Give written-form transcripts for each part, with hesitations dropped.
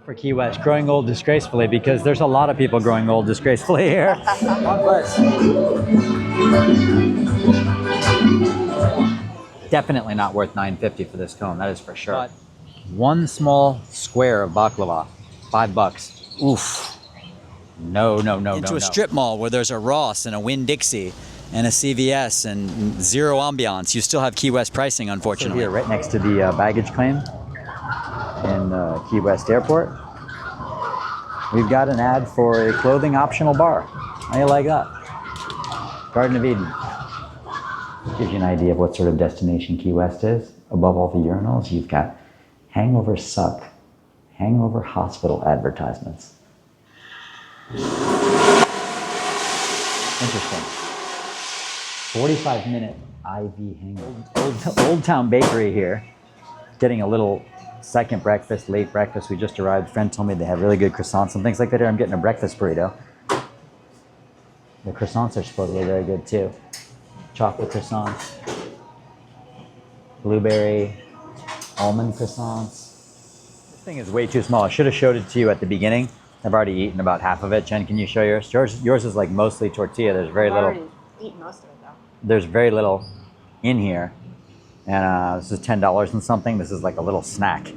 For Key West, growing old disgracefully, because there's a lot of people growing old disgracefully here. God bless. Definitely not worth $9.50 for this cone, that is for sure. But one small square of baklava, $5. Oof. No. Into a strip mall where there's a Ross and a Winn-Dixie and a CVS and zero ambiance. You still have Key West pricing, unfortunately. So here, right next to the baggage claim in Key West Airport, we've got an ad for a clothing optional bar. How do you like that? Garden of Eden. Gives you an idea of what sort of destination Key West is. Above all the urinals, you've got hangover suck, hangover hospital advertisements. Interesting. 45-minute IV hangover. Old Town Bakery here. Getting a little second breakfast, late breakfast. We just arrived. A friend told me they have really good croissants and things like that here. I'm getting a breakfast burrito. The croissants are supposedly very good too. Chocolate croissants, blueberry, almond croissants. This thing is way too small. I should have showed it to you at the beginning. I've already eaten about half of it. Jen, can you show yours? Yours is like mostly tortilla. There's very little. I've already eaten most of it though. There's very little in here. And this is $10 and something. This is like a little snack.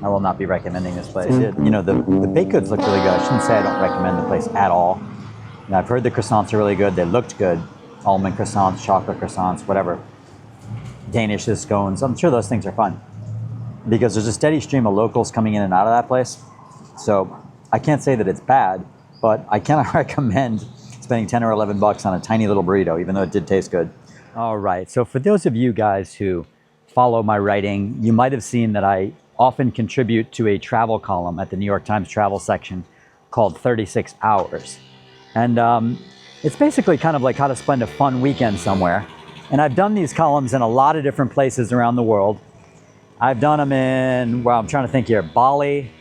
I will not be recommending this place. You know, the baked goods look really good. I shouldn't say I don't recommend the place at all. And I've heard the croissants are really good. They looked good. Almond croissants, chocolate croissants, whatever. Danish scones. I'm sure those things are fun. Because there's a steady stream of locals coming in and out of that place. So I can't say that it's bad, but I cannot recommend spending 10 or 11 bucks on a tiny little burrito, even though it did taste good. All right, so for those of you guys who follow my writing, you might have seen that I often contribute to a travel column at the New York Times travel section called 36 Hours. And it's basically kind of like how to spend a fun weekend somewhere. And I've done these columns in a lot of different places around the world. I've done them in, well, I'm trying to think here, Bali,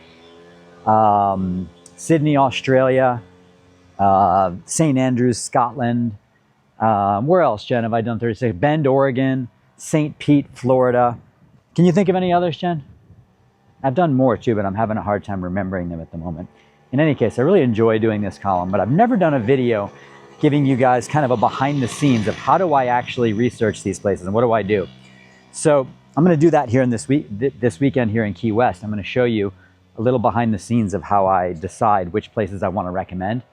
Sydney, Australia, St. Andrews, Scotland. Where else, Jen, have I done 36? Bend, Oregon, St. Pete, Florida. Can you think of any others, Jen? I've done more too, but I'm having a hard time remembering them at the moment. In any case, I really enjoy doing this column, but I've never done a video giving you guys kind of a behind the scenes of how do I actually research these places and what do I do. So I'm going to do that here in this weekend here in Key West. I'm going to show you a little behind the scenes of how I decide which places I want to recommend.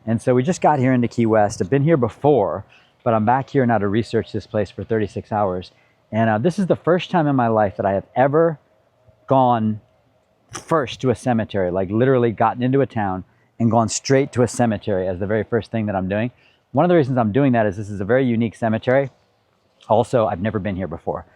And so we just got here into Key West. I've been here before, but I'm back here now to research this place for 36 hours. And this is the first time in my life that I have ever gone first to a cemetery, like literally gotten into a town and gone straight to a cemetery as the very first thing that I'm doing. One of the reasons I'm doing that is this is a very unique cemetery. Also, I've never been here before.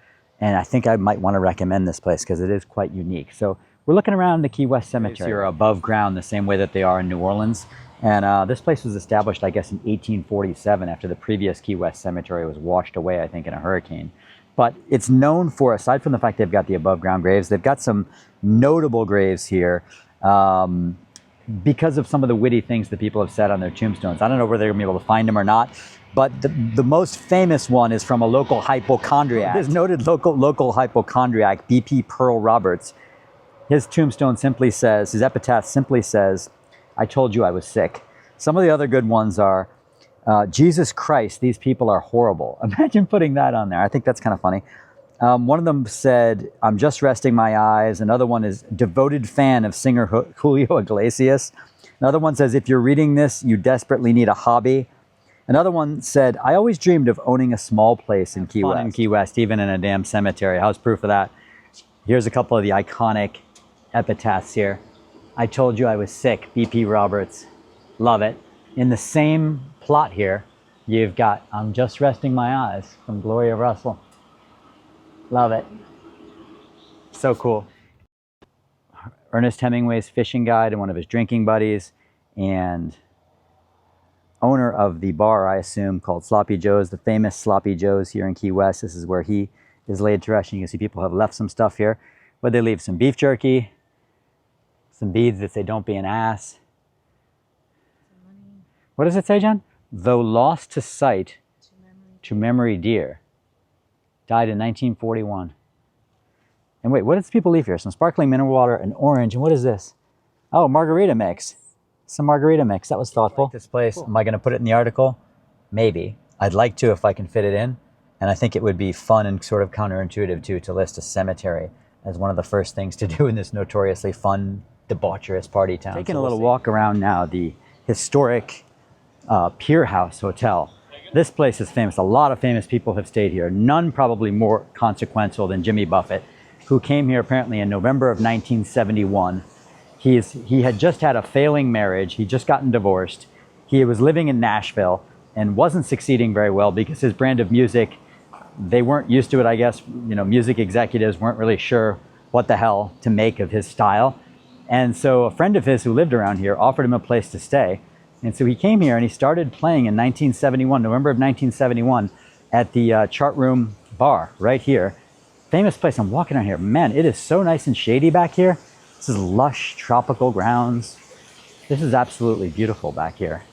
And I think I might want to recommend this place because it is quite unique. So we're looking around the Key West Cemetery. You're above ground the same way that they are in New Orleans. And this place was established, I guess, in 1847 after the previous Key West Cemetery was washed away, I think, in a hurricane. But it's known for, aside from the fact they've got the above ground graves, they've got some notable graves here because of some of the witty things that people have said on their tombstones. I don't know whether they're going to be able to find them or not, but the most famous one is from a local hypochondriac. This noted local hypochondriac, B.P. Pearl Roberts. His tombstone simply says, his epitaph simply says, "I told you I was sick." Some of the other good ones are, "Jesus Christ, these people are horrible." Imagine putting that on there. I think that's kind of funny. One of them said, "I'm just resting my eyes." Another one is, "Devoted fan of singer Julio Iglesias." Another one says, "If you're reading this, you desperately need a hobby." Another one said, "I always dreamed of owning a small place in Key West." In Key West, even in a damn cemetery. How's proof of that? Here's a couple of the iconic epitaphs here. "I told you I was sick, B.P. Roberts." Love it. In the same plot here, you've got "I'm just resting my eyes" from Gloria Russell. Love it. So cool. Ernest Hemingway's fishing guide and one of his drinking buddies, and owner of the bar, I assume, called Sloppy Joe's, the famous Sloppy Joe's here in Key West. This is where he is laid to rest. And you can see people have left some stuff here. But they leave some beef jerky, some beads that say "Don't be an ass." What does it say, Jen? "Though lost to sight, to memory dear." Died in 1941. And wait, what does people leave here? Some sparkling mineral water, an orange, and what is this? Oh, margarita mix. Some margarita mix. That was thoughtful. This place, cool. Am I going to put it in the article? Maybe. I'd like to if I can fit it in. And I think it would be fun and sort of counterintuitive too to list a cemetery as one of the first things to do in this notoriously fun, debaucherous party town. Taking a little walk around now, the historic Pier House Hotel. This place is famous. A lot of famous people have stayed here. None probably more consequential than Jimmy Buffett, who came here apparently in November of 1971. He had just had a failing marriage. He'd just gotten divorced. He was living in Nashville and wasn't succeeding very well because his brand of music, they weren't used to it, I guess. You know, music executives weren't really sure what the hell to make of his style. And so a friend of his who lived around here offered him a place to stay. And so he came here and he started playing in 1971, November of 1971, at the Chart Room Bar right here. Famous place. I'm walking around here. Man, it is so nice and shady back here. This is lush tropical grounds. This is absolutely beautiful back here.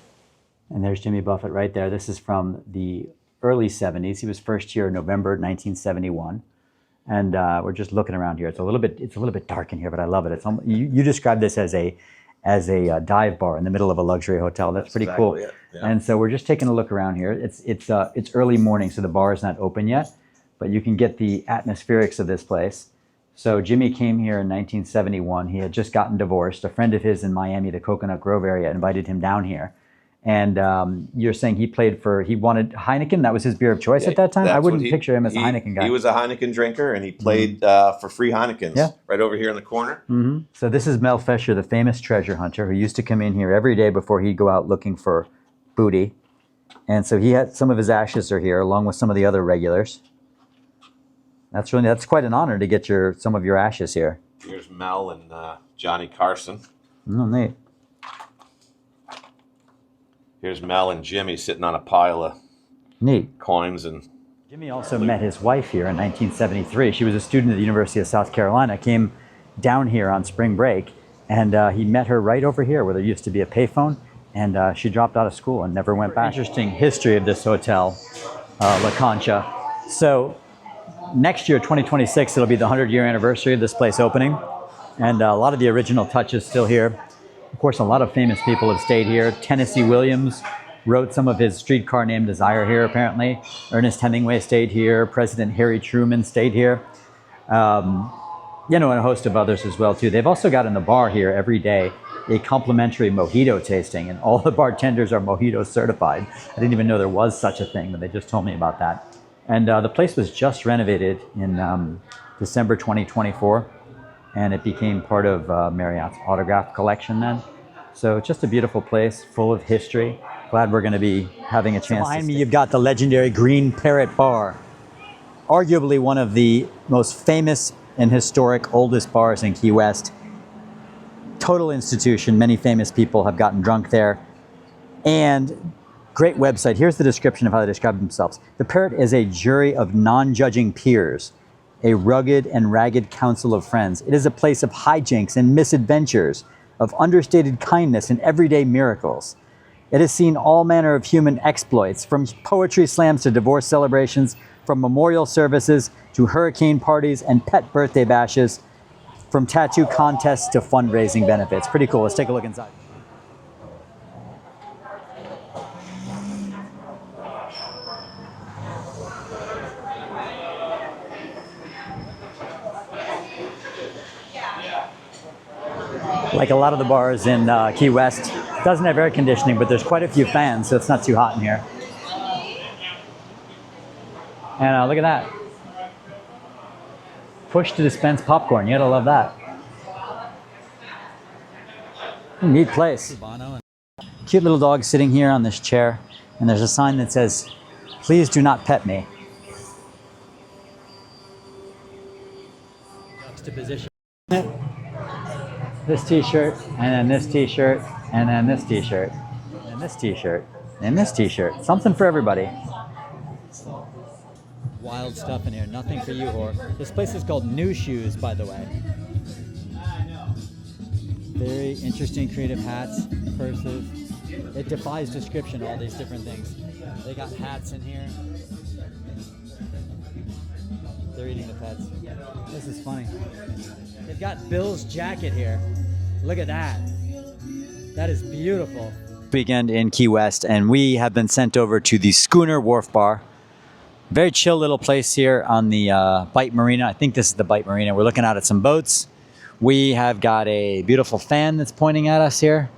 And there's Jimmy Buffett right there. This is from the early 70s. He was first here in November 1971. And we're just looking around here. It's a little bit dark in here, but I love it. It's you described this as a dive bar in the middle of a luxury hotel. That's pretty exactly cool. Yeah. And so we're just taking a look around here. It's early morning, so the bar is not open yet, but you can get the atmospherics of this place. So Jimmy came here in 1971. He had just gotten divorced. A friend of his in Miami, the Coconut Grove area, invited him down here. And you're saying he wanted Heineken? That was his beer of choice at that time? I wouldn't picture him as a Heineken guy. He was a Heineken drinker, and he played for free Heinekens right over here in the corner. Mm-hmm. So this is Mel Fisher, the famous treasure hunter, who used to come in here every day before he'd go out looking for booty. And so he had some of his ashes are here, along with some of the other regulars. That's quite an honor to get some of your ashes here. Here's Mel and Johnny Carson. Oh, neat. Here's Mel and Jimmy sitting on a pile of coins. And Jimmy also met his wife here in 1973. She was a student at the University of South Carolina, came down here on spring break, and he met her right over here where there used to be a payphone, and she dropped out of school and never went back. Interesting history of this hotel, La Concha. So next year, 2026, it'll be the 100-year anniversary of this place opening, and a lot of the original touches still here. Of course, a lot of famous people have stayed here. Tennessee Williams wrote some of his Streetcar Named Desire here, apparently. Ernest Hemingway stayed here. President Harry Truman stayed here. And a host of others as well, too. They've also got in the bar here every day a complimentary mojito tasting, and all the bartenders are mojito certified. I didn't even know there was such a thing, but they just told me about that. And the place was just renovated in December 2024. And it became part of Marriott's autograph collection then. So just a beautiful place, full of history. Glad we're going to be having a chance. Behind me, you've got the legendary Green Parrot Bar. Arguably one of the most famous and historic, oldest bars in Key West. Total institution. Many famous people have gotten drunk there. And great website. Here's the description of how they describe themselves. The Parrot is a jury of non-judging peers, a rugged and ragged council of friends. It is a place of hijinks and misadventures, of understated kindness and everyday miracles. It has seen all manner of human exploits, from poetry slams to divorce celebrations, from memorial services to hurricane parties and pet birthday bashes, from tattoo contests to fundraising benefits. Pretty cool. Let's take a look inside. Like a lot of the bars in Key West, doesn't have air conditioning, but there's quite a few fans, so it's not too hot in here. And look at that. Push to dispense popcorn. You gotta love that. Neat place. Cute little dog sitting here on this chair, and there's a sign that says, "Please do not pet me." Juxtaposition. This t-shirt, and then this t-shirt, and then this t-shirt, and this t-shirt, and this t-shirt. Something for everybody. Wild stuff in here. Nothing for you, whore. This place is called New Shoes, by the way. Very interesting, creative hats, purses. It defies description, all these different things. They got hats in here. They're eating the pets. This is funny. They've got Bill's jacket here. Look at that. That is beautiful. Weekend in Key West, and we have been sent over to the Schooner Wharf Bar. Very chill little place here on the Bight Marina. I think this is the Bight Marina. We're looking out at some boats. We have got a beautiful fan that's pointing at us here.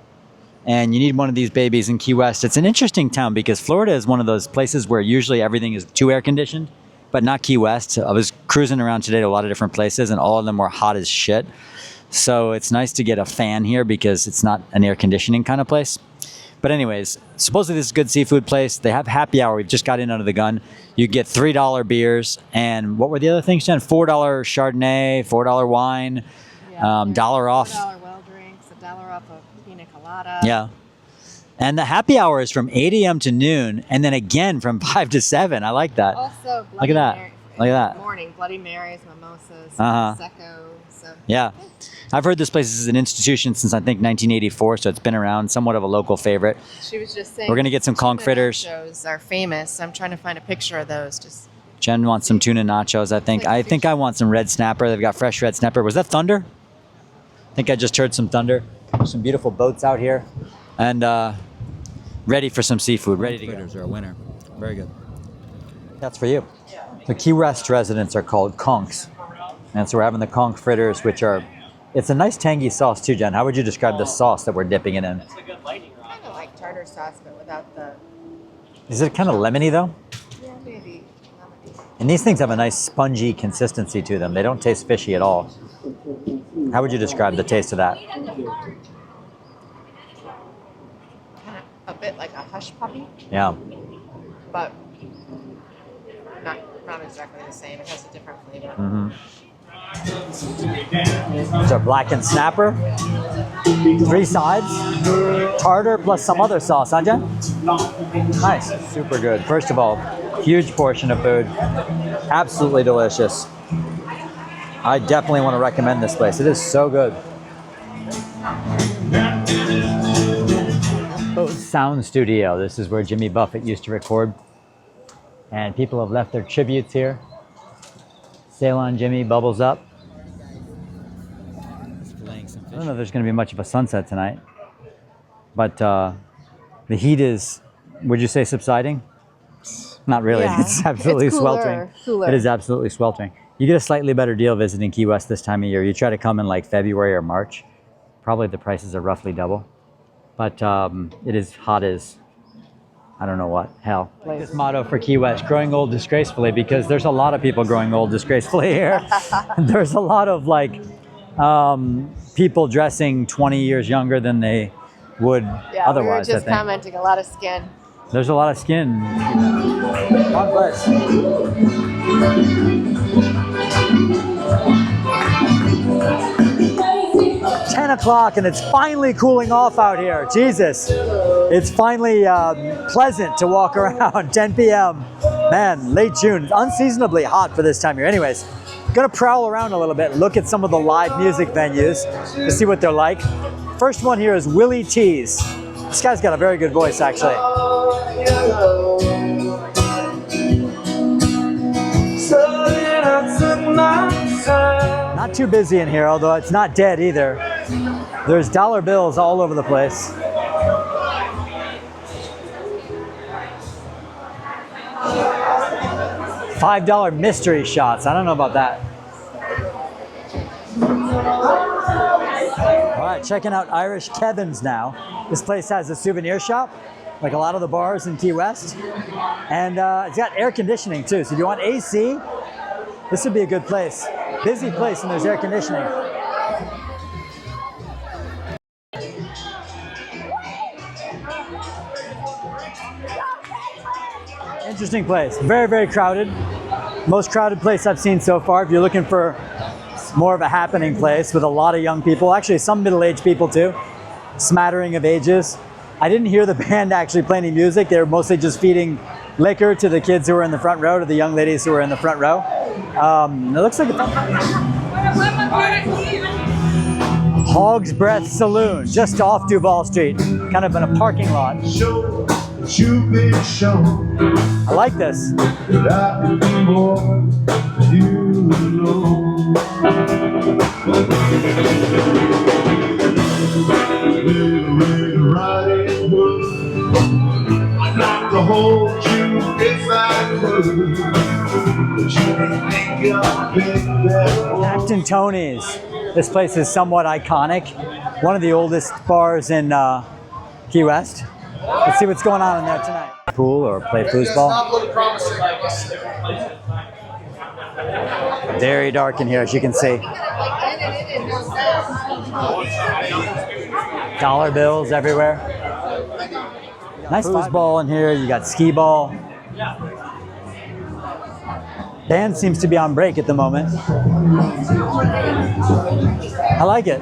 And you need one of these babies in Key West. It's an interesting town because Florida is one of those places where usually everything is too air conditioned, but not Key West. I was cruising around today to a lot of different places and all of them were hot as shit. So it's nice to get a fan here because it's not an air conditioning kind of place. But anyways, supposedly this is a good seafood place. They have happy hour. We've just got in under the gun. You get $3 beers. And what were the other things, Jen? $4 Chardonnay, $4 wine, dollar off. $4 well drinks, $1 off of pina colada. Yeah. And the happy hour is from 8 a.m. to noon, and then again from 5 to 7. I like that. Also, Look at that. Look at that. Morning, Bloody Marys, mimosas, Prosecco. So. Yeah. I've heard this place is an institution since I think 1984, so it's been around, somewhat of a local favorite. She was just saying. We're going to get some conch fritters. Nachos are famous. I'm trying to find a picture of those. Just. Jen wants some tuna nachos, I think. I think I want some red snapper. They've got fresh red snapper. Was that thunder? I think I just heard some thunder. There's some beautiful boats out here. And ready for some seafood. Ready to go. Fritters are a winner. Very good. That's for you. The Key West residents are called conchs. And so we're having the conch fritters, which are, it's a nice tangy sauce too, Jen. How would you describe the sauce that we're dipping it in? Kind of like tartar sauce, but without the... Is it kind of lemony though? Yeah, maybe. And these things have a nice spongy consistency to them. They don't taste fishy at all. How would you describe the taste of that? Kind of a bit like a hush puppy. Yeah. But not exactly the same. It has a different flavor. Mm-hmm. It's our blackened snapper. 3 sides. Tartar plus some other sauce, huh, Jen? Nice. Super good. First of all, huge portion of food. Absolutely delicious. I definitely want to recommend this place. It is so good. Sound Studio. This is where Jimmy Buffett used to record. And people have left their tributes here. Sail on Jimmy, bubbles up. I don't know if there's going to be much of a sunset tonight. But the heat is, would you say, subsiding? Not really. Yeah. It's absolutely it's cooler, sweltering. Cooler. It is absolutely sweltering. You get a slightly better deal visiting Key West this time of year. You try to come in like February or March. Probably the prices are roughly double. But it is hot as, I don't know what, hell. This motto for Key West, growing old disgracefully, because there's a lot of people growing old disgracefully here. There's a lot of like people dressing 20 years younger than they would otherwise, we were just I think. commenting, a lot of skin. There's a lot of skin. God bless. 10 o'clock and it's finally cooling off out here. Jesus. It's finally pleasant to walk around. 10 p.m. Man, late June. Unseasonably hot for this time of year. Anyways, gonna prowl around a little bit, look at some of the live music venues to see what they're like. First one here is Willie T's. This guy's got a very good voice, actually. Not too busy in here, although it's not dead either. There's dollar bills all over the place. $5 mystery shots. I don't know about that. All right, checking out Irish Kevin's now. This place has a souvenir shop, like a lot of the bars in Key West. And it's got air conditioning too. So if you want AC, this would be a good place. Busy place and there's air conditioning. Interesting place. Very, very crowded. Most crowded place I've seen so far. If you're looking for more of a happening place with a lot of young people, actually some middle-aged people too, smattering of ages. I didn't hear the band actually play any music. They were mostly just feeding liquor to the kids who were in the front row, to the young ladies who were in the front row. It looks like Hog's Breath Saloon, just off Duval Street, kind of in a parking lot. I like this. I'd like to hold you if I could, but you didn't think of big bad. Captain Tony's. This place is somewhat iconic. One of the oldest bars in Key West. Let's see what's going on in there tonight. Pool or play foosball. Not looking promising. Very dark in here, as you can see. Dollar bills everywhere. Nice foosball in here. You got skee ball. Band seems to be on break at the moment. I like it.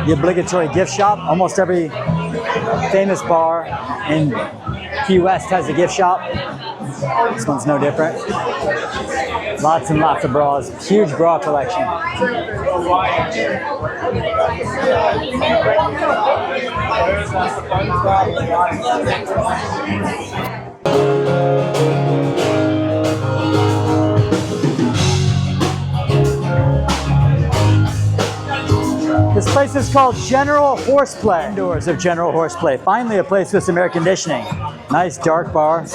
The obligatory gift shop. Almost every famous bar in Key West has a gift shop. This one's no different. Lots and lots of bras. Huge bra collection. This place is called General Horseplay. Indoors of General Horseplay. Finally a place with some air conditioning. Nice dark bar.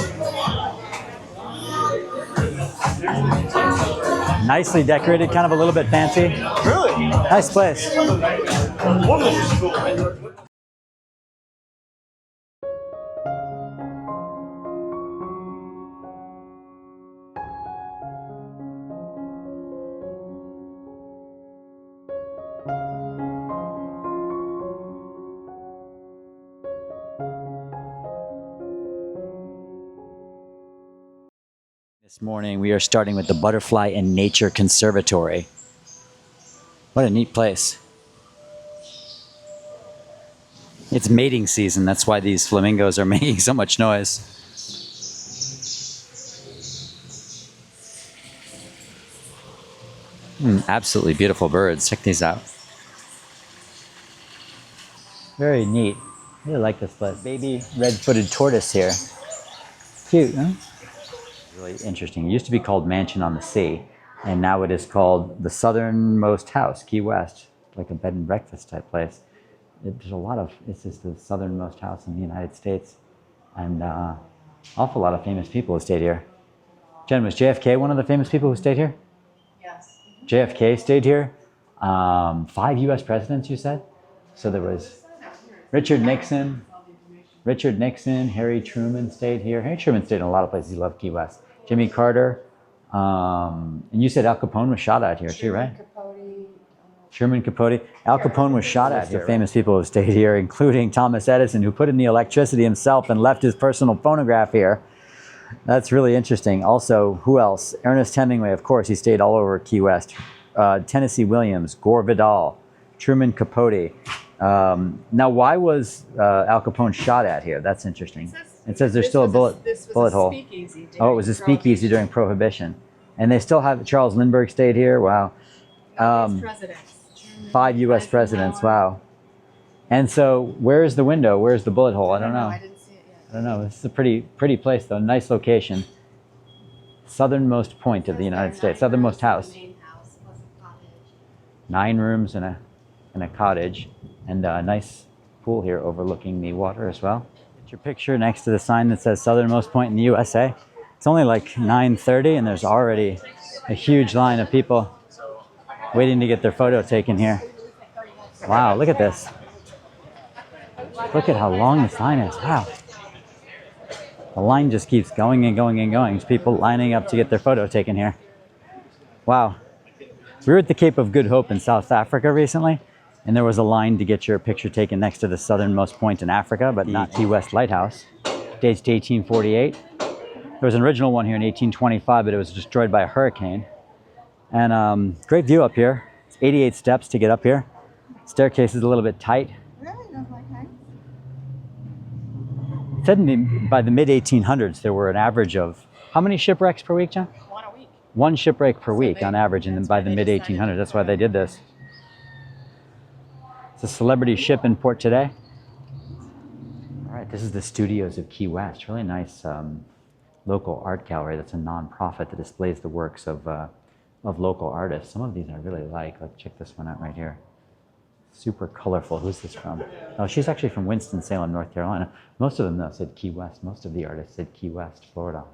Nicely decorated, kind of a little bit fancy. Really? Nice place. This morning we are starting with the Butterfly and Nature Conservatory. What a neat place. It's mating season, that's why these flamingos are making so much noise. Absolutely beautiful birds, check these out. Very neat. I really like this place. Baby red-footed tortoise here. Cute, huh? Really interesting. It used to be called Mansion on the Sea, and now it is called the Southernmost House, Key West, like a bed and breakfast type place. There's a lot of, it's just the southernmost house in the United States, and awful lot of famous people who stayed here. Jen, was JFK one of the famous people who stayed here? Yes. JFK stayed here. 5 U.S. presidents, you said? So there was Richard Nixon, Harry Truman stayed here. Harry Truman stayed in a lot of places. He loved Key West. Jimmy Carter. And you said Al Capone was shot at here too, right? Truman Capote. Al Capone was shot at here. Famous people who stayed here, including Thomas Edison, who put in the electricity himself and left his personal phonograph here. That's really interesting. Also, who else? Ernest Hemingway, of course, he stayed all over Key West. Tennessee Williams, Gore Vidal, Truman Capote. Now, why was Al Capone shot at here? That's interesting. It says there's still a bullet hole. Oh, it was a speakeasy during Prohibition. And they still have, Charles Lindbergh stayed here. Wow. 5 U.S. presidents. Wow. And so where's the window? Where's the bullet hole? I don't know. I didn't see it yet. I don't know. This is a pretty place, though. Nice location. Southernmost point of the United States. Southernmost house. 9 rooms and a cottage. And a nice pool here overlooking the water as well. Put your picture next to the sign that says Southernmost Point in the USA. It's only like 9:30 and there's already a huge line of people waiting to get their photo taken here. Wow, look at this. Look at how long the sign is. Wow. The line just keeps going and going and going. There's people lining up to get their photo taken here. Wow. We were at the Cape of Good Hope in South Africa recently, and there was a line to get your picture taken next to the southernmost point in Africa, but not Key West Lighthouse. Dates to 1848. There was an original one here in 1825, but it was destroyed by a hurricane. And great view up here. It's 88 steps to get up here. Staircase is a little bit tight. Really? Not like heights? It said by the mid-1800s, there were an average of, how many shipwrecks per week, John? 1 a week. 1 shipwreck per week on average, and then by the mid-1800s. That's why they did this. It's a celebrity ship in port today. All right, this is the studios of Key West. Really nice local art gallery that's a non-profit that displays the works of of local artists. Some of these I really like. Like, check this one out right here. Super colorful. Who's this from? Oh, she's actually from Winston-Salem, North Carolina. Most of them, though, said Key West. Most of the artists said Key West, Florida.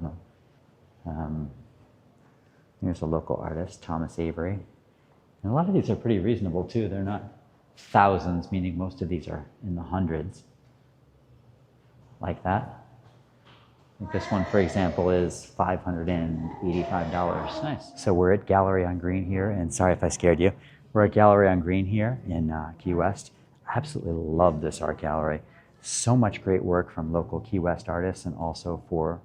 Here's a local artist, Thomas Avery. And a lot of these are pretty reasonable, too. They're not thousands, meaning most of these are in the hundreds. Like that. Like this one, for example, is $585. Nice. So we're at Gallery on Green here, and sorry if I scared you. We're at Gallery on Green here in Key West. I absolutely love this art gallery. So much great work from local Key West artists and also for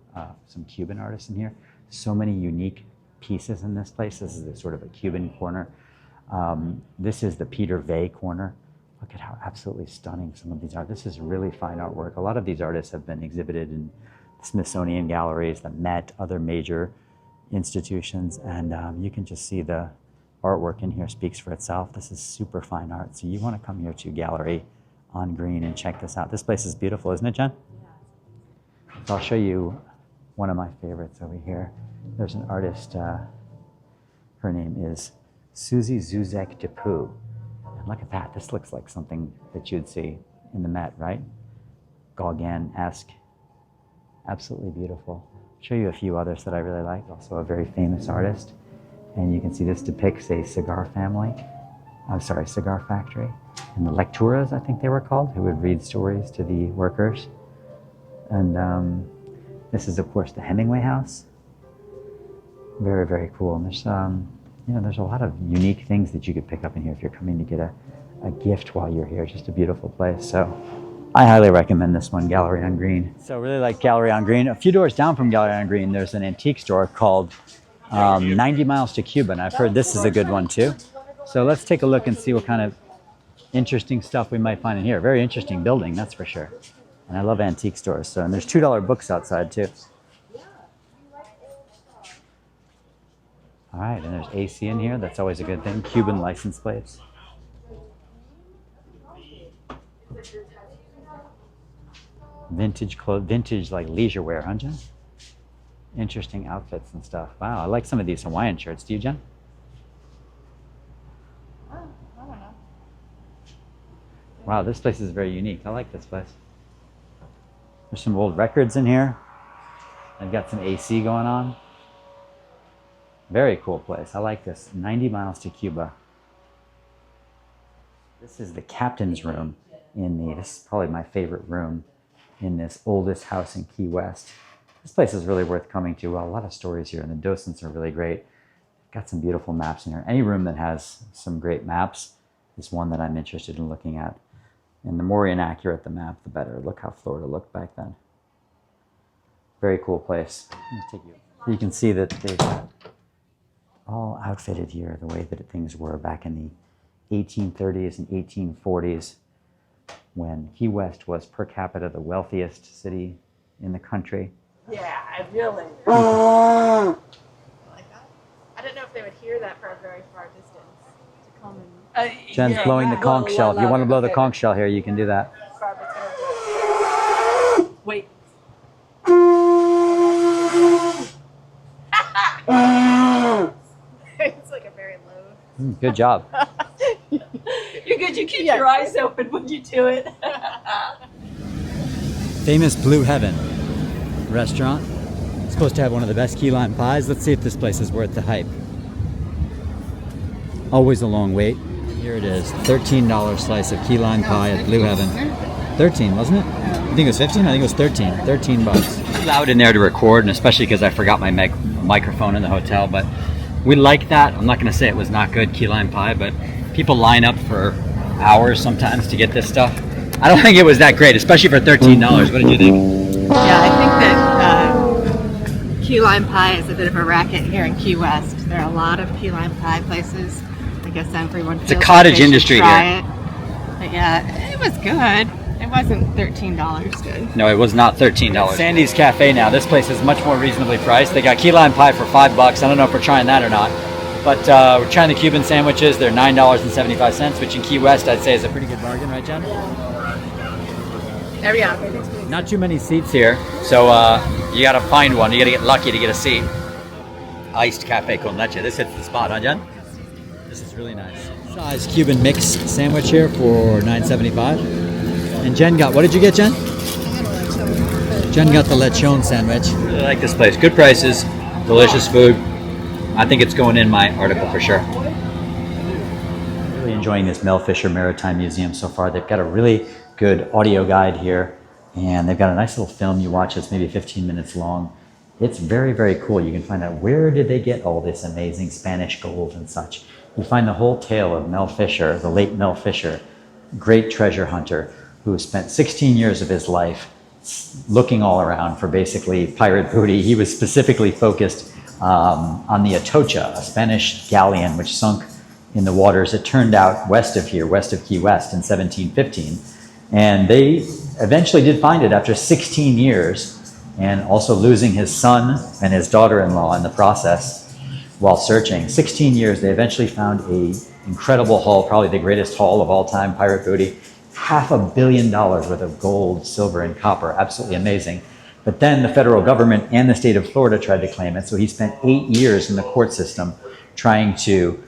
some Cuban artists in here. So many unique pieces in this place. This is sort of a Cuban corner. This is the Peter Vey corner. Look at how absolutely stunning some of these are. This is really fine artwork. A lot of these artists have been exhibited in Smithsonian galleries, the Met, other major institutions, and you can just see the artwork in here speaks for itself. This is super fine art, so you want to come here to Gallery on Green and check this out. This place is beautiful, isn't it, Jen? Yeah. So I'll show you one of my favorites over here. There's an artist, her name is Susie Zuzek Depew. And look at that, this looks like something that you'd see in the Met, right? Gauguin-esque. Absolutely beautiful. I'll show you a few others that I really like. Also a very famous artist. And you can see this depicts a cigar family. Cigar factory. And the lecturas, I think they were called, who would read stories to the workers. And this is, of course, the Hemingway House. Very, very cool. And there's, there's a lot of unique things that you could pick up in here if you're coming to get a gift while you're here. It's just a beautiful place. So I highly recommend this one, Gallery on Green. So I really like Gallery on Green. A few doors down from Gallery on Green, there's an antique store called 90 Miles to Cuba. And I've heard this is a good one too. So let's take a look and see what kind of interesting stuff we might find in here. Very interesting building, that's for sure. And I love antique stores. So, and there's $2 books outside too. All right, and there's AC in here. That's always a good thing. Cuban license plates. Vintage clothes, vintage like leisure wear, huh, Jen? Interesting outfits and stuff. Wow, I like some of these Hawaiian shirts. Do you, Jen? I don't know. Wow, this place is very unique. I like this place. There's some old records in here. I've got some AC going on. Very cool place. I like this. 90 Miles to Cuba. This is the captain's room this is probably my favorite room in this oldest house in Key West. This place is really worth coming to. Well, a lot of stories here, and the docents are really great. Got some beautiful maps in here. Any room that has some great maps is one that I'm interested in looking at. And the more inaccurate the map, the better. Look how Florida looked back then. Very cool place. You can see that they've got all outfitted here the way that things were back in the 1830s and 1840s when Key West was per capita the wealthiest city in the country. Yeah, really. Like that? I don't know if they would hear that for a very far distance to come and. Jen's blowing the conch shell. If you want to blow the conch shell here, you can do that. Wait. It's like a very low. Good job. You're good. You keep your eyes open when you do it. Famous Blue Heaven restaurant. It's supposed to have one of the best key lime pies. Let's see if this place is worth the hype. Always a long wait. Here it is, $13 slice of key lime pie at Blue Heaven. 13, wasn't it? I think it was 15. I think it was 13. 13 bucks. It's loud in there to record, and especially because I forgot my microphone in the hotel. But we like that. I'm not going to say it was not good key lime pie, but people line up for hours sometimes to get this stuff. I don't think it was that great, especially for $13. What did you think? Yeah, I think that key lime pie is a bit of a racket here in Key West. There are a lot of key lime pie places. I guess everyone feels It's a cottage industry here. But yeah, it was good. It wasn't $13 good. No, it was not $13. Sandy's Cafe now. This place is much more reasonably priced. They got key lime pie for $5. I don't know if we're trying that or not. But we're trying the Cuban sandwiches. They're $9.75, which in Key West I'd say is a pretty good bargain, right, Jen? There we go. Not too many seats here, so you got to find one. You got to get lucky to get a seat. iced cafe con leche. This hits the spot, huh, Jen? This is really nice. Size Cuban mix sandwich here for $9.75. And Jen got, what did you get, Jen? Jen got the lechon sandwich. I really like this place. Good prices, delicious food. I think it's going in my article for sure. Really enjoying this Mel Fisher Maritime Museum so far. They've got a really good audio guide here, and they've got a nice little film you watch. It's maybe 15 minutes long. It's very, very cool. You can find out where did they get all this amazing Spanish gold and such. You find the whole tale of Mel Fisher, the late Mel Fisher, great treasure hunter, who spent 16 years of his life looking all around for basically pirate booty. He was specifically focused on the Atocha, a Spanish galleon which sunk in the waters, it turned out, west of here, west of Key West in 1715. And they eventually did find it after 16 years, and also losing his son and his daughter-in-law in the process while searching. 16 years, they eventually found an incredible haul, probably the greatest haul of all time, pirate booty. $500 million worth of gold, silver, and copper. Absolutely amazing. But then the federal government and the state of Florida tried to claim it. So he spent 8 years in the court system trying to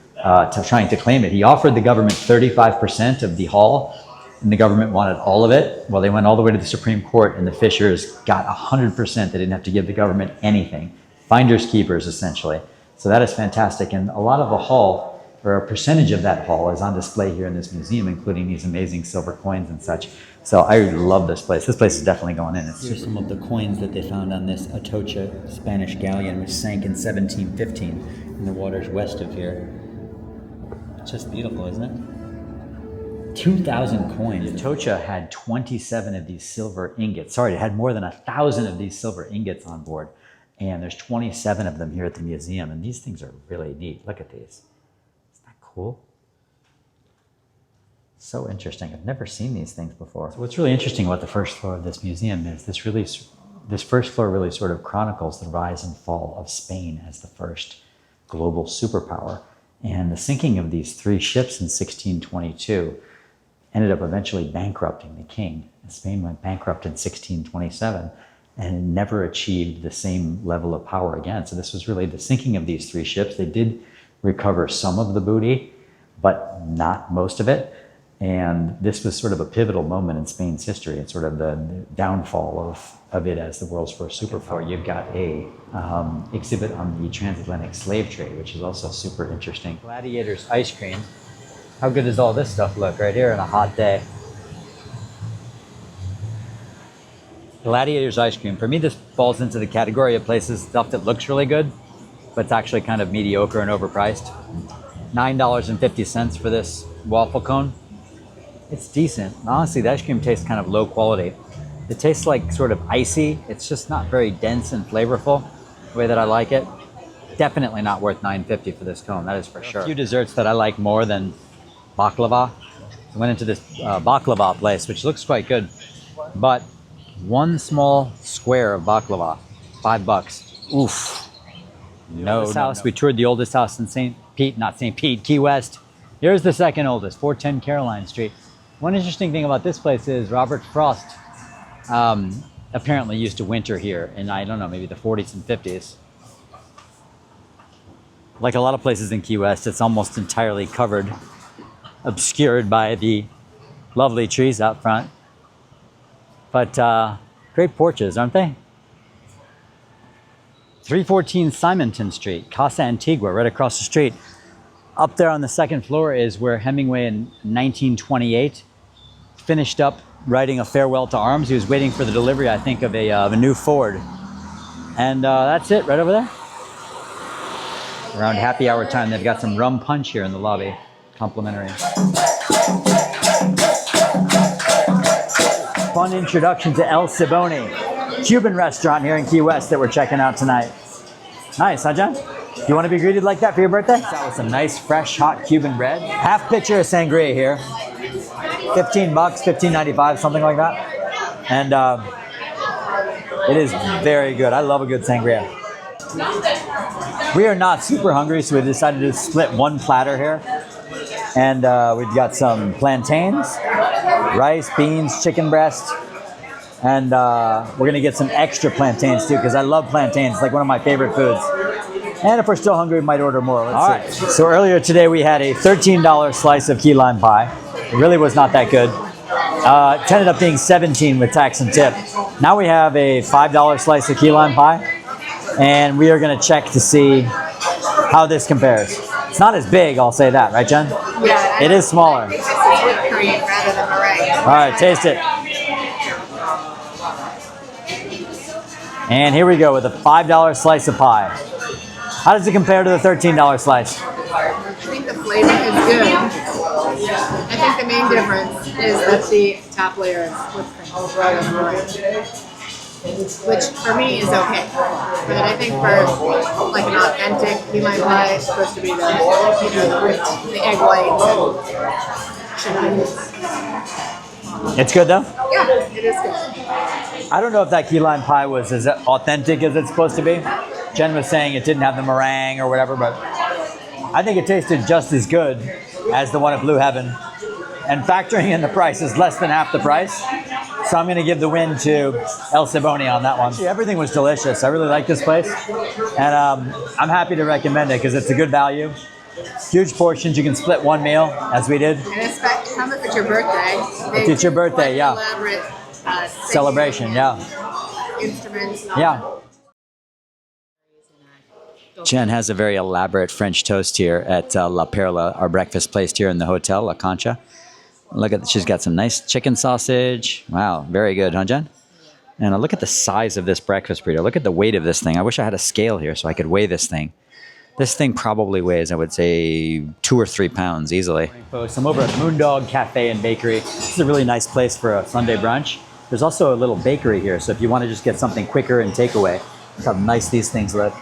claim it. He offered the government 35% of the haul, and the government wanted all of it. Well, they went all the way to the Supreme Court, and the Fishers got 100%. They didn't have to give the government anything. Finders keepers, essentially. So that is fantastic. And a lot of the haul, or a percentage of that haul, is on display here in this museum, including these amazing silver coins and such. So I love this place. This place is definitely going in. Here's some of the coins that they found on this Atocha Spanish galleon, which sank in 1715 in the waters west of here. It's just beautiful, isn't it? 2,000 coins. Atocha had 27 of these silver ingots. Sorry, it had more than 1,000 of these silver ingots on board. And there's 27 of them here at the museum. And these things are really neat. Look at these. Isn't that cool? So interesting. I've never seen these things before. So what's really interesting about the first floor of this museum is this first floor really sort of chronicles the rise and fall of Spain as the first global superpower. And the sinking of these 3 ships in 1622 ended up eventually bankrupting the king. And Spain went bankrupt in 1627 and never achieved the same level of power again. So this was really the sinking of these 3 ships. They did recover some of the booty, but not most of it. And this was sort of a pivotal moment in Spain's history. It's sort of the downfall of it as the world's first superpower. You've got a exhibit on the transatlantic slave trade, which is also super interesting. Gladiators Ice Cream. How good does all this stuff look right here on a hot day? Gladiators Ice Cream. For me, this falls into the category of places, stuff that looks really good, but it's actually kind of mediocre and overpriced. $9.50 for this waffle cone. It's decent. Honestly, the ice cream tastes kind of low quality. It tastes like sort of icy. It's just not very dense and flavorful the way that I like it. Definitely not worth $9.50 for this cone, that is for sure. A few desserts that I like more than baklava. I went into this baklava place, which looks quite good, but one small square of baklava, $5. Oof. No. House. We toured the oldest house in Key West. Here's the second oldest, 410 Caroline Street. One interesting thing about this place is Robert Frost apparently used to winter here in, I don't know, maybe the 40s and 50s. Like a lot of places in Key West, it's almost entirely covered, obscured by the lovely trees out front. But great porches, aren't they? 314 Simonton Street, Casa Antigua, right across the street. Up there on the second floor is where Hemingway in 1928 finished up writing A Farewell to Arms. He was waiting for the delivery, I think, of a new Ford. And that's it, right over there. Around happy hour time, they've got some rum punch here in the lobby, complimentary. Fun introduction to El Cibone, Cuban restaurant here in Key West that we're checking out tonight. Nice, huh, John? You want to be greeted like that for your birthday? That was some nice, fresh, hot Cuban bread. Half pitcher of sangria here. $15, $15.95, something like that. And it is very good. I love a good sangria. We are not super hungry, so we decided to split one platter here. And we've got some plantains, rice, beans, chicken breast. And we're going to get some extra plantains too, because I love plantains. It's like one of my favorite foods. And if we're still hungry, we might order more. Let's see. So earlier today we had a $13 slice of key lime pie. It really was not that good. It ended up being $17 with tax and tip. Now we have a $5 slice of key lime pie, and we are going to check to see how this compares. It's not as big, I'll say that, right, Jen? Yeah. It is smaller. This is whipped cream rather than meringue. All right, taste it. And here we go with a $5 slice of pie. How does it compare to the $13 slice? I think the flavor is good. I think the main difference is that the top layer is whipped cream rather than meringue, which for me is okay. But I think for like an authentic key lime pie, it's supposed to be the egg white. It's good though? Yeah, it is good. I don't know if that key lime pie was as authentic as it's supposed to be. Jen was saying it didn't have the meringue or whatever, but I think it tasted just as good as the one at Blue Heaven. And factoring in the price is less than half the price. So I'm going to give the win to El Cibone on that one. Actually, everything was delicious. I really like this place. And I'm happy to recommend it because it's a good value. Huge portions. You can split one meal, as we did. And some if it's your birthday. If it's your birthday, yeah. Elaborate Celebration, yeah. Instruments. Yeah. Jen has a very elaborate French toast here at La Perla, our breakfast place here in the hotel, La Concha. Look at, she's got some nice chicken sausage. Wow, very good, huh, Jen? And look at the size of this breakfast burrito. Look at the weight of this thing. I wish I had a scale here so I could weigh this thing. This thing probably weighs, I would say, 2 or 3 pounds easily. Folks, I'm over at Moondog Café and Bakery. This is a really nice place for a Sunday brunch. There's also a little bakery here, so if you want to just get something quicker and takeaway, look how nice these things look.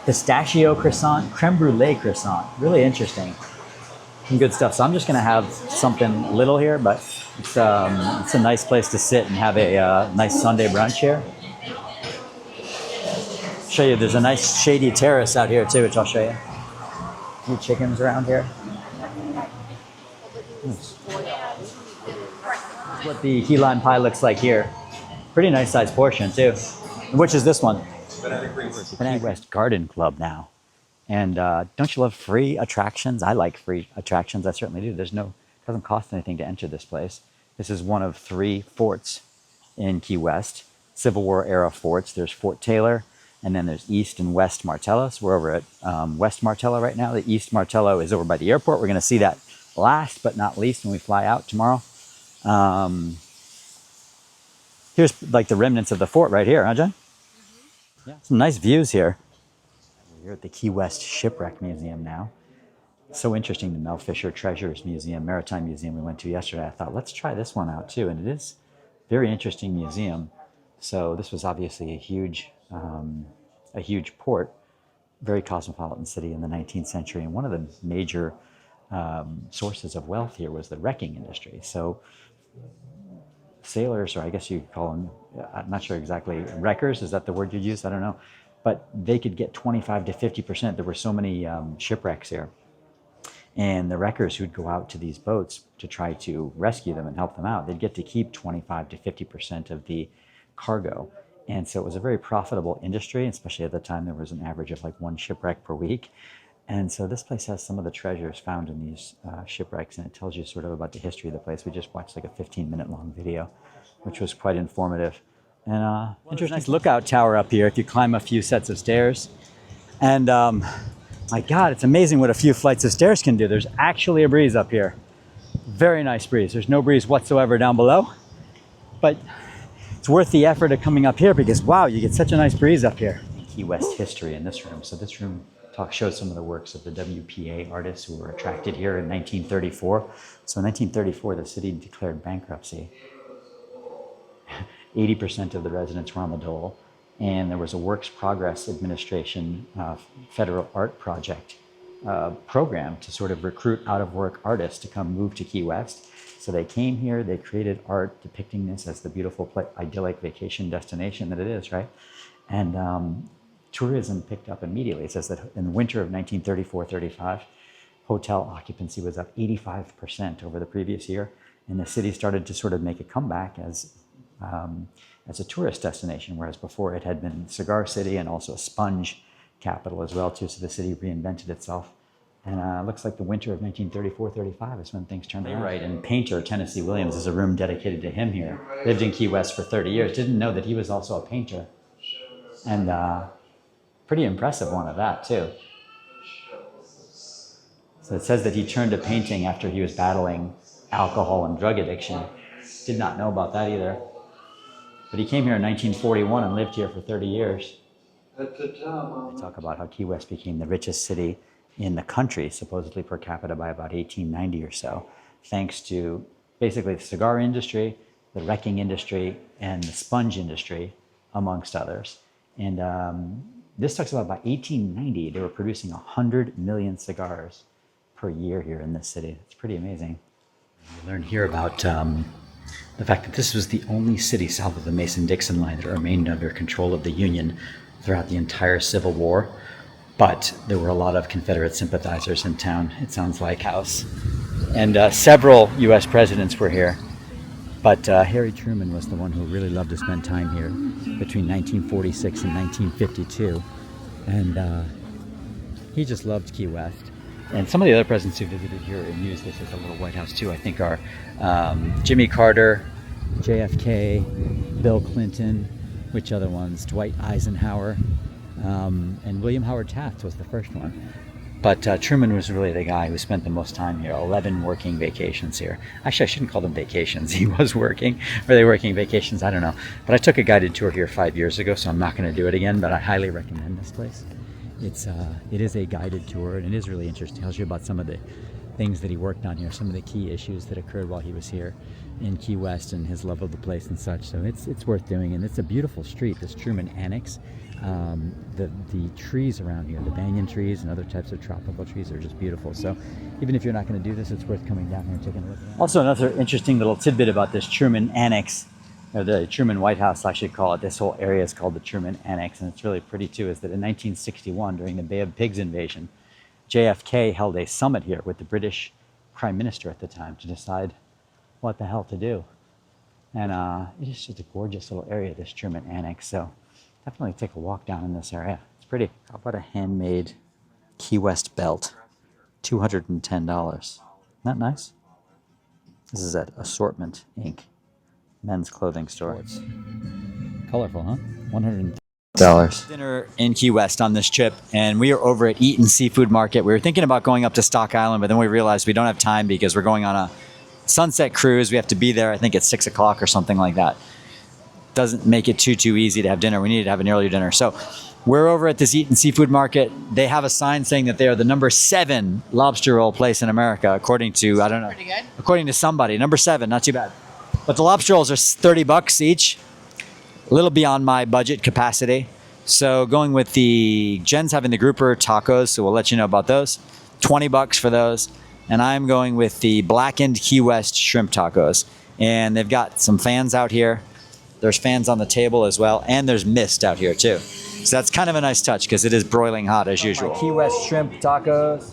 Pistachio croissant, creme brulee croissant. Really interesting. Some good stuff. So I'm just going to have something little here, but it's a nice place to sit and have a nice Sunday brunch here. Show you, there's a nice shady terrace out here too, which I'll show you. A few chickens around here. What the key lime pie looks like here. Pretty nice sized portion too. Which is this one? Key West Garden Club now. And don't you love free attractions? I like free attractions, I certainly do. It doesn't cost anything to enter this place. This is one of 3 forts in Key West, Civil War era forts. There's Fort Taylor, and then there's East and West Martello. So we're over at West Martello right now. The East Martello is over by the airport. We're gonna see that last but not least when we fly out tomorrow. Here's like the remnants of the fort right here, huh, Jen? Yeah, some nice views here. We're at the Key West Shipwreck Museum now. So interesting, the Mel Fisher Treasures Museum, Maritime Museum we went to yesterday. I thought, let's try this one out too. And it is a very interesting museum. So this was obviously a huge port, very cosmopolitan city in the 19th century. And one of the major sources of wealth here was the wrecking industry. So sailors, or I guess you call them, I'm not sure exactly, wreckers, is that the word you use? I don't know. But they could get 25 to 50%. There were so many shipwrecks here. And the wreckers who'd go out to these boats to try to rescue them and help them out, they'd get to keep 25 to 50% of the cargo. And so it was a very profitable industry, especially at the time there was an average of like 1 shipwreck per week. And so this place has some of the treasures found in these shipwrecks, and it tells you sort of about the history of the place. We just watched like a 15-minute long video, which was quite informative. And interesting. Nice lookout tower up here if you climb a few sets of stairs. And my God, it's amazing what a few flights of stairs can do. There's actually a breeze up here. Very nice breeze. There's no breeze whatsoever down below. But it's worth the effort of coming up here because, wow, you get such a nice breeze up here. Key West history in this room. So this room shows some of the works of the WPA artists who were attracted here in 1934. So in 1934, the city declared bankruptcy. 80% of the residents were on the dole, and there was a Works Progress Administration federal art project program to sort of recruit out-of-work artists to come move to Key West. So they came here, they created art depicting this as the beautiful, idyllic vacation destination that it is, right? And tourism picked up immediately. It says that in the winter of 1934-35, hotel occupancy was up 85% over the previous year, and the city started to sort of make a comeback as a tourist destination, whereas before it had been Cigar City and also a sponge capital as well too. So the city reinvented itself. And looks like the winter of 1934-35 is when things turned around. Right, and painter Tennessee Williams is a room dedicated to him here. Lived in Key West for 30 years. Didn't know that he was also a painter. And pretty impressive one of that too. So it says that he turned to painting after he was battling alcohol and drug addiction. Did not know about that either. But he came here in 1941 and lived here for 30 years. They talk about how Key West became the richest city in the country, supposedly per capita by about 1890 or so, thanks to basically the cigar industry, the wrecking industry, and the sponge industry, amongst others. And this talks about by 1890, they were producing 100 million cigars per year here in this city. It's pretty amazing. We learn here about the fact that this was the only city south of the Mason-Dixon line that remained under control of the Union throughout the entire Civil War. But there were a lot of Confederate sympathizers in town, it sounds like. House. And several U.S. presidents were here. But Harry Truman was the one who really loved to spend time here between 1946 and 1952. And he just loved Key West. And some of the other presidents who visited here and used this as a little White House too, I think are Jimmy Carter, JFK, Bill Clinton, which other ones? Dwight Eisenhower. And William Howard Taft was the first one. But Truman was really the guy who spent the most time here, 11 working vacations here. Actually, I shouldn't call them vacations. He was working. Were they working vacations? I don't know. But I took a guided tour here 5 years ago, so I'm not going to do it again, but I highly recommend this place. It is a guided tour, and it is really interesting. It tells you about some of the things that he worked on here, some of the key issues that occurred while he was here in Key West and his love of the place and such. So it's worth doing, and it's a beautiful street, this Truman Annex. The trees around here, the banyan trees and other types of tropical trees are just beautiful. So even if you're not going to do this, it's worth coming down here and taking a look at it. Also, another interesting little tidbit about this Truman Annex, or the Truman White House, I should call it. This whole area is called the Truman Annex, and it's really pretty too, is that in 1961, during the Bay of Pigs invasion, JFK held a summit here with the British Prime Minister at the time to decide what the hell to do. And it is just a gorgeous little area, this Truman Annex. So definitely take a walk down in this area. It's pretty. How about a handmade Key West belt? $210. Isn't that nice? This is at Assortment Inc. Men's clothing store. It's colorful, huh? $130. Dinner in Key West on this trip, and we are over at Eaton Seafood Market. We were thinking about going up to Stock Island, but then we realized we don't have time because we're going on a sunset cruise. We have to be there, I think, at 6 o'clock or something like that. Doesn't make it too easy to have dinner. We needed to have an earlier dinner. So we're over at this Eaton Seafood Market. They have a sign saying that they are the number 7 lobster roll place in America, according to, I don't know. Pretty good. According to somebody. Number 7, not too bad. But the lobster rolls are $30 each. A little beyond my budget capacity. So going with Jen's having the grouper tacos, so we'll let you know about those. $20 for those. And I'm going with the blackened Key West shrimp tacos. And they've got some fans out here. There's fans on the table as well, and there's mist out here too. So that's kind of a nice touch because it is broiling hot as usual. Key West shrimp tacos.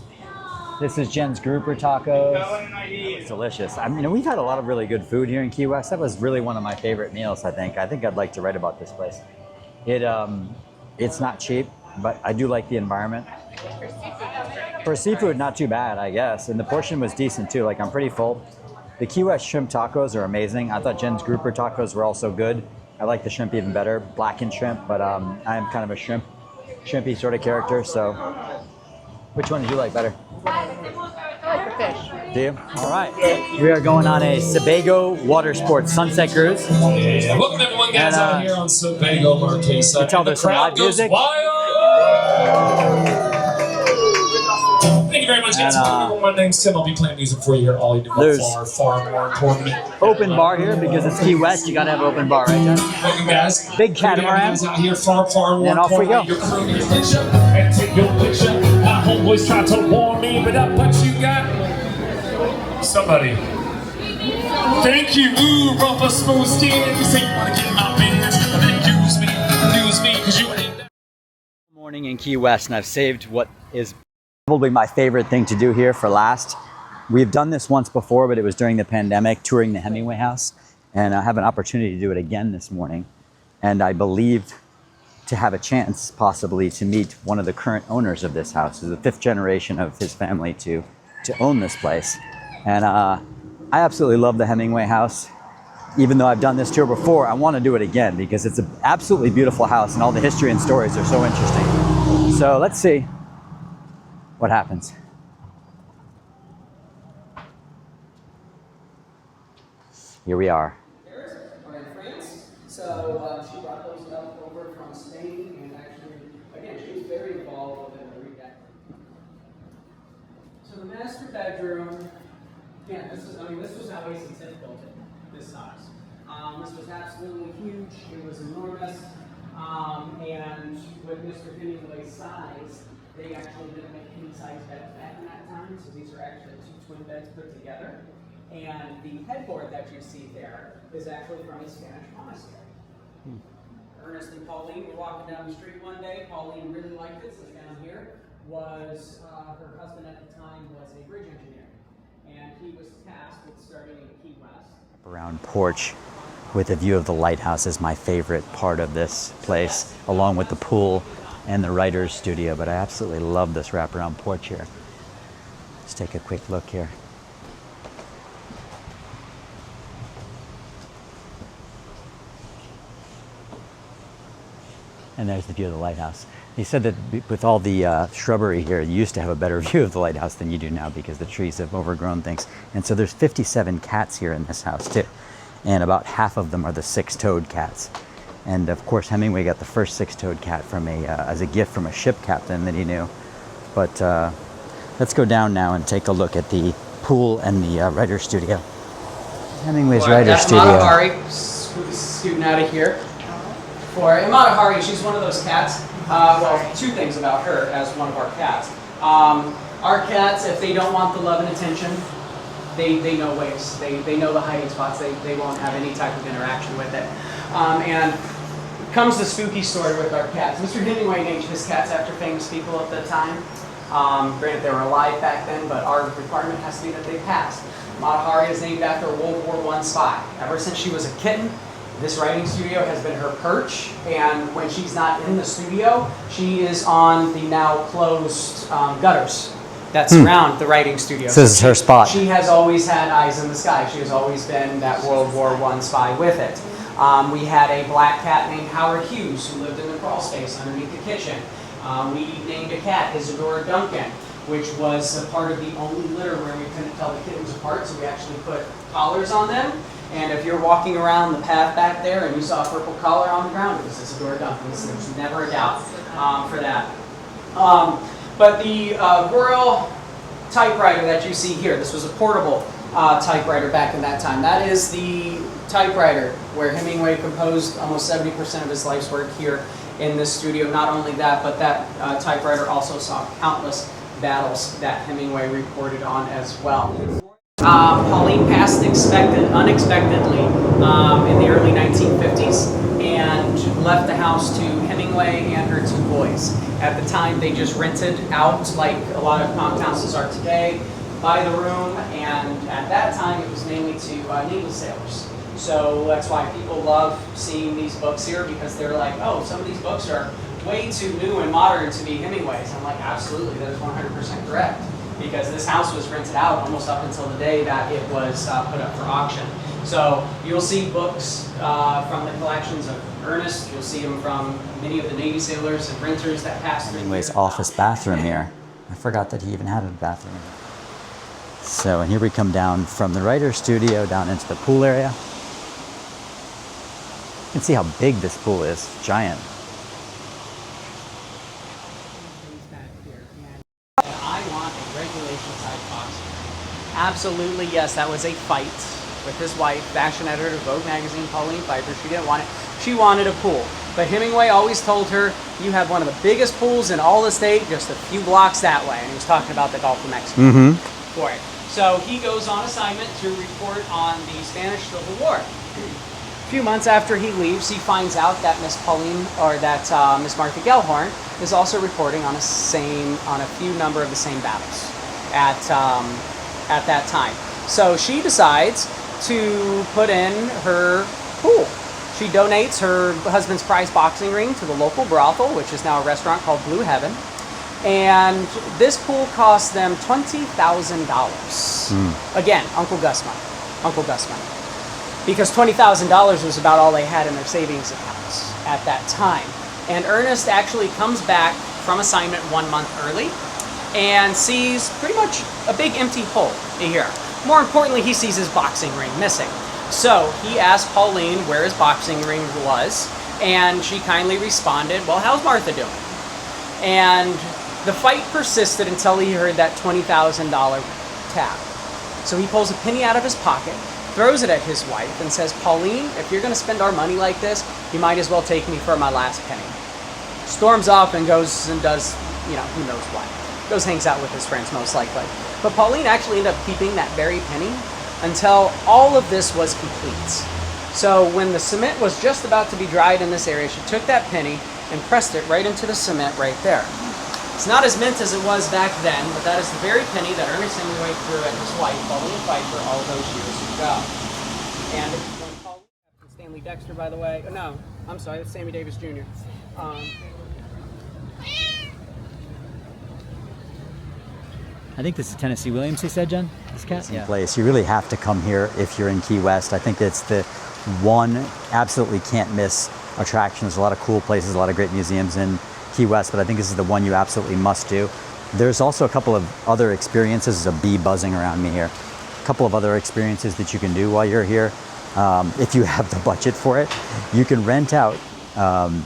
This is Jen's grouper tacos. It's delicious. I mean, we've had a lot of really good food here in Key West. That was really one of my favorite meals, I think. I think I'd like to write about this place. It's not cheap, but I do like the environment. For seafood, not too bad, I guess. And the portion was decent too. Like, I'm pretty full. The Key West shrimp tacos are amazing. I thought Jen's grouper tacos were also good. I like the shrimp even better, blackened shrimp, but I am kind of a shrimpy sort of character, so which one did you like better? I like the fish. Do you? All right. We are going on a Sebago Water Sports Sunset Cruise. Yeah. Welcome everyone, guys, out here on Sebago Marquesa. You tell there's some live music. Thank you very much, guys. My name's Tim. I'll be playing music for you here all you do. Far more important. Open bar here because it's Key West. You gotta have open bar, right, Jen? Welcome, guys. Big catamaran. Out here, far more and off we go. And take your picture. My homeboys try to warn me, but I bet you got somebody. Thank you. Ooh, rough or smooth skin. You say you wanna get in my business, but then use me, because you ain't that. Morning in Key West, and I've saved what is probably my favorite thing to do here for last. We've done this once before, but it was during the pandemic, touring the Hemingway House, and I have an opportunity to do it again this morning. And I believe to have a chance possibly to meet one of the current owners of this house. It's the 5th generation of his family to own this place. And I absolutely love the Hemingway House. Even though I've done this tour before, I want to do it again because it's an absolutely beautiful house and all the history and stories are so interesting. So let's see what happens. Here we are. Are in France. So she brought those up over from Spain, and actually, again, she was very involved with the redecoration. So the master bedroom, again, this was how Eaton built it, this size. This was absolutely huge. It was enormous. And with Mr. Hemingway's size, they actually didn't make king-size beds back in that time. So these are actually 2 twin beds put together. And the headboard that you see there is actually from a Spanish monastery. Ernest and Pauline were walking down the street one day. Pauline really liked this. This down here was her husband at the time was a bridge engineer, and he was tasked with starting in Key West. Around porch with a view of the lighthouse is my favorite part of this place, along with the pool and the writer's studio. But I absolutely love this wraparound porch here. Let's take a quick look here. And there's the view of the lighthouse. He said that with all the shrubbery here, you used to have a better view of the lighthouse than you do now because the trees have overgrown things. And so there's 57 cats here in this house too. And about half of them are the 6-toed cats. And of course, Hemingway got the first 6-toed cat from as a gift from a ship captain that he knew. But let's go down now and take a look at the pool and the writer's studio. Hemingway's writer's studio. Matahari scooting out of here. For Matahari, she's one of those cats. Well, 2 things about her as one of our cats. Our cats, if they don't want the love and attention, they know ways. They know the hiding spots. They won't have any type of interaction with it. And comes the spooky story with our cats. Mr. Hemingway named his cats after famous people at the time. Granted, they were alive back then, but our requirement has to be that they passed. Matahari is named after a World War I spy. Ever since she was a kitten, this writing studio has been her perch, and when she's not in the studio, she is on the now closed gutters that surround the writing studio. So this is her spot. She has always had eyes in the sky. She has always been that World War I spy with it. We had a black cat named Howard Hughes who lived in the crawl space underneath the kitchen. We named a cat Isadora Duncan, which was a part of the only litter where we couldn't tell the kittens apart, so we actually put collars on them. And if you're walking around the path back there and you saw a purple collar on the ground, it was Isadora Duncan. There's never a doubt for that. But the Royal typewriter that you see here, this was a portable typewriter back in that time. That is the typewriter where Hemingway composed almost 70% of his life's work here in this studio. Not only that, but that typewriter also saw countless battles that Hemingway reported on as well. Pauline passed unexpectedly in the early 1950s and left the house to Hemingway and her 2 boys. At the time, they just rented out, like a lot of compounds are today, by the room, and at that time it was mainly to Navy sailors. So that's why people love seeing these books here, because they're like, oh, some of these books are way too new and modern to be Hemingway's. I'm like, absolutely, that is 100% correct. Because this house was rented out almost up until the day that it was put up for auction. So you'll see books from the collections of Ernest. You'll see them from many of the Navy sailors and renters that passed through. Hemingway's office bathroom here. I forgot that he even had a bathroom. So, and here we come down from the writer's studio down into the pool area. You can see how big this pool is. It's giant. Absolutely, yes. That was a fight with his wife, fashion editor of Vogue magazine, Pauline Pfeiffer. She didn't want it. She wanted a pool. But Hemingway always told her, you have one of the biggest pools in all the state, just a few blocks that way. And he was talking about the Gulf of Mexico for it. So he goes on assignment to report on the Spanish Civil War. A few months after he leaves, he finds out that Miss Pauline, or that Miss Martha Gellhorn, is also reporting on a few number of the same battles at that time. So she decides to put in her pool She donates her husband's prized boxing ring to the local brothel, which is now a restaurant called Blue Heaven. And this pool cost them $20,000. Again, Uncle Gus money. Because $20,000 was about all they had in their savings accounts at that time. And Ernest actually comes back from assignment 1 month early and sees pretty much a big empty hole here. More importantly, he sees his boxing ring missing. So he asked Pauline where his boxing ring was, and she kindly responded, well, how's Martha doing? And the fight persisted until he heard that $20,000 tap. So he pulls a penny out of his pocket, throws it at his wife, and says, Pauline, if you're going to spend our money like this, you might as well take me for my last penny. Storms off and goes and does, you know, who knows what. Goes hangs out with his friends, most likely. But Pauline actually ended up keeping that very penny until all of this was complete. So when the cement was just about to be dried in this area, she took that penny and pressed it right into the cement right there. It's not as mint as it was back then, but that is the very penny that Ernest Hemingway threw at his wife, Pauline Pfeiffer, all those years ago. And when Pauline, Stanley Dexter, by the way, no, I'm sorry, that's Sammy Davis Jr. I think this is Tennessee Williams, he said, Jen? This cat? Yeah. Place. You really have to come here if you're in Key West. I think it's the one absolutely can't miss attraction. There's a lot of cool places, a lot of great museums in Key West, but I think this is the one you absolutely must do. There's also a couple of other experiences. There's a bee buzzing around me here. A couple of other experiences that you can do while you're here. If you have the budget for it, you can rent out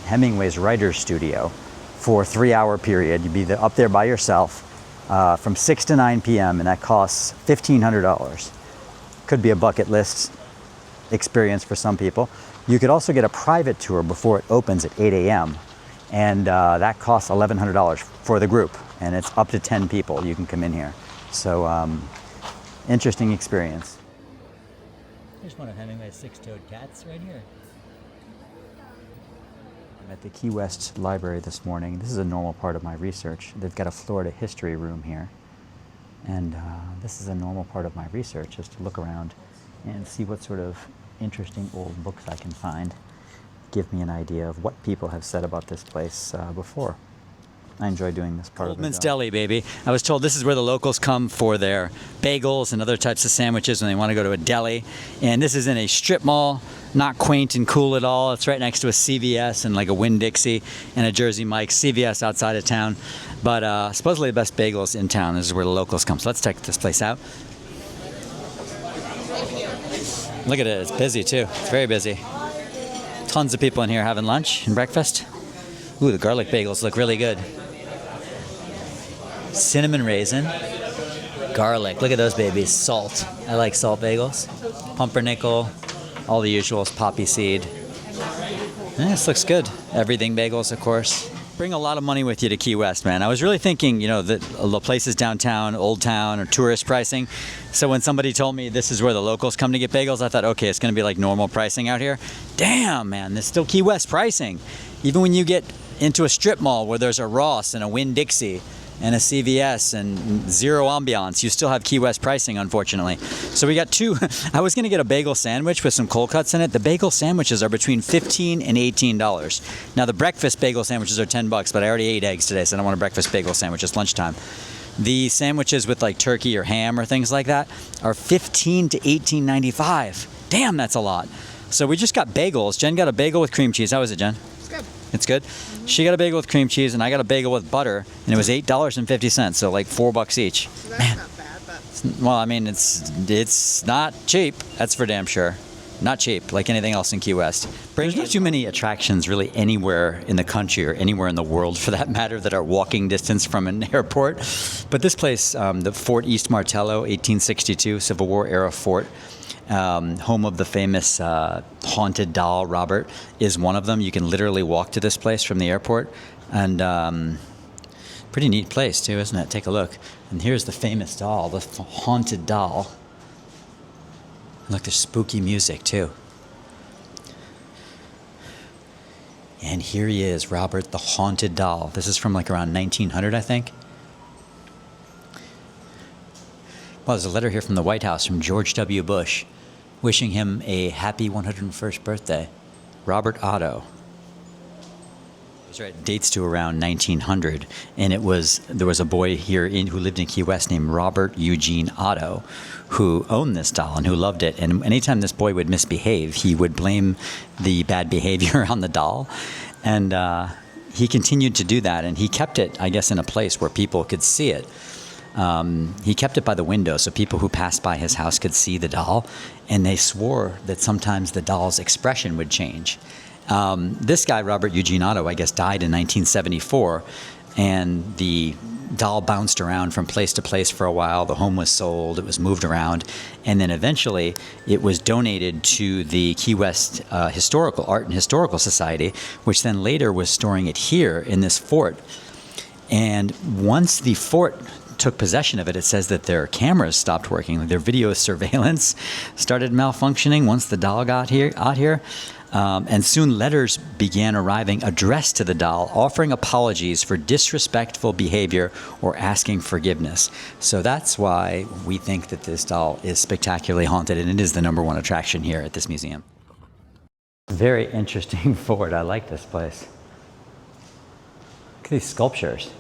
Hemingway's writer's studio for a 3-hour period. You'd be up there by yourself from 6 to 9 p.m. and that costs $1,500. Could be a bucket list experience for some people. You could also get a private tour before it opens at 8 a.m. and that costs $1,100 for the group, and it's up to 10 people you can come in here. So interesting experience. Here's one of Hemingway's 6-toed cats right here. I'm at the Key West Library this morning. This is a normal part of my research. They've got a Florida history room here. And this is a normal part of my research, is to look around and see what sort of interesting old books I can find. Give me an idea of what people have said about this place before. I enjoy doing this part of Goldman's Deli, baby. I was told this is where the locals come for their bagels and other types of sandwiches when they want to go to a deli. And this is in a strip mall, not quaint and cool at all. It's right next to a CVS and like a Winn-Dixie and a Jersey Mike's. CVS outside of town. But supposedly the best bagels in town. This is where the locals come. So let's check this place out. Look at it. It's busy too. It's very busy. Tons of people in here having lunch and breakfast. Ooh, the garlic bagels look really good. Cinnamon raisin, garlic. Look at those babies. Salt. I like salt bagels. Pumpernickel, all the usuals. Poppy seed. This looks good. Everything bagels, of course. Bring a lot of money with you to Key West, man. I was really thinking, you know, that the places downtown, Old Town, or tourist pricing. So when somebody told me this is where the locals come to get bagels, I thought, okay, it's going to be like normal pricing out here. Damn, man, there's still Key West pricing. Even when you get into a strip mall where there's a Ross and a Winn-Dixie and a CVS and zero ambiance, you still have Key West pricing, unfortunately. So we got two. I was going to get a bagel sandwich with some cold cuts in it. The bagel sandwiches are between $15 and $18. Now the breakfast bagel sandwiches are $10, but I already ate eggs today, so I don't want a breakfast bagel sandwich. It's lunchtime. The sandwiches with like turkey or ham or things like that are $15 to $18.95. Damn, that's a lot. So we just got bagels. Jen got a bagel with cream cheese. How was it, Jen? It's good. It's good. She got a bagel with cream cheese, and I got a bagel with butter, and it was $8.50, so like $4 each. So that's Man. not bad, but Well, I mean, it's not cheap. That's for damn sure. Not cheap, like anything else in Key West. There's not too many attractions really anywhere in the country or anywhere in the world, for that matter, that are walking distance from an airport. But this place, the Fort East Martello, 1862 Civil War era fort, home of the famous haunted doll Robert, is one of them. You can literally walk to this place from the airport, and pretty neat place too, isn't it? Take a look. And here's the famous doll, the haunted doll. Look, there's spooky music too. And here he is, Robert the haunted doll. This is from like around 1900, I think. Well, there's a letter here from the White House from George W. Bush, wishing him a happy 101st birthday. Robert Otto. That's right. It dates to around 1900, and there was a boy here who lived in Key West named Robert Eugene Otto, who owned this doll and who loved it. And anytime this boy would misbehave, he would blame the bad behavior on the doll, and he continued to do that. And he kept it, I guess, in a place where people could see it. He kept it by the window so people who passed by his house could see the doll, and they swore that sometimes the doll's expression would change. This guy, Robert Eugene Otto, I guess, died in 1974, and the doll bounced around from place to place for a while. The home was sold, it was moved around, and then eventually it was donated to the Key West Historical Art and Historical Society, which then later was storing it here in this fort. And once the fort took possession of it, it says that their cameras stopped working, their video surveillance started malfunctioning once the doll got out here. And soon letters began arriving addressed to the doll, offering apologies for disrespectful behavior or asking forgiveness. So that's why we think that this doll is spectacularly haunted, and it is the #1 attraction here at this museum. Very interesting fort. I like this place. Look at these sculptures.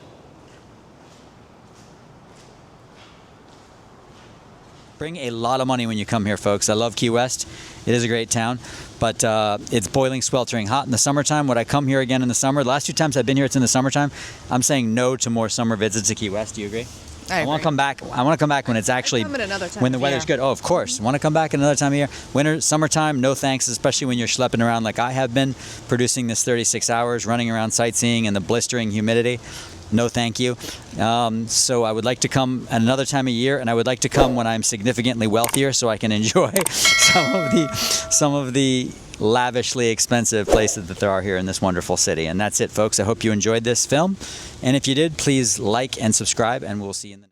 Bring a lot of money when you come here, folks. I love Key West. It is a great town, but it's boiling, sweltering hot in the summertime. Would I come here again in the summer? The last 2 times I've been here, it's in the summertime. I'm saying no to more summer visits to Key West. Do you agree? I want to come back. I want to come back when it's actually when the weather's good. Oh, of course. I want to come back another time of year. Winter, summertime, no thanks. Especially when you're schlepping around like I have been, producing this 36 hours, running around sightseeing in the blistering humidity. No, thank you. So I would like to come at another time of year, and I would like to come when I'm significantly wealthier, so I can enjoy some of the lavishly expensive places that there are here in this wonderful city. And that's it, folks. I hope you enjoyed this film, and if you did, please like and subscribe, and we'll see you in the